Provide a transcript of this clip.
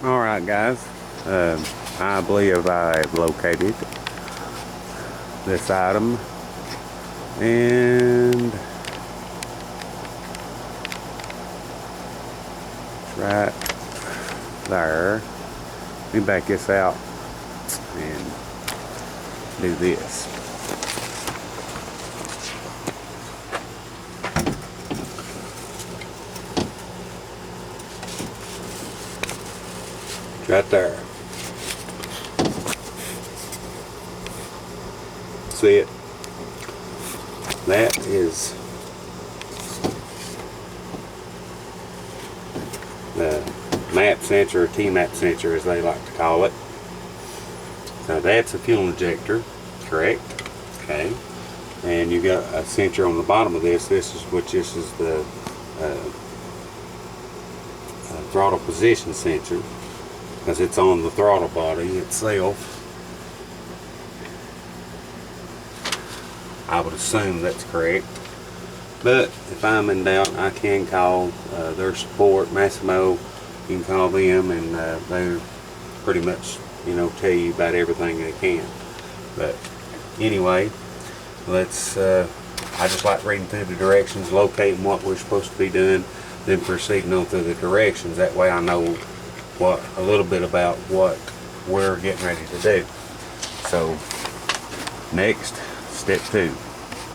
Alright guys, I believe I have located this item, and it's right there. Let me back this out and do this. Right there. See it? That is the map sensor, or T-map sensor as they like to call it. So that's a fuel injector, correct? Okay. And you got a sensor on the bottom of this. This is the throttle position sensor, because it's on the throttle body itself. I would assume that's correct, but if I'm in doubt, I can call their support, Massimo. You can call them, and they pretty much, tell you about everything they can. But anyway, let's. I just like reading through the directions, locating what we're supposed to be doing, then proceeding on through the directions. That way, I know a little bit about what we're getting ready to do. So next, step 2.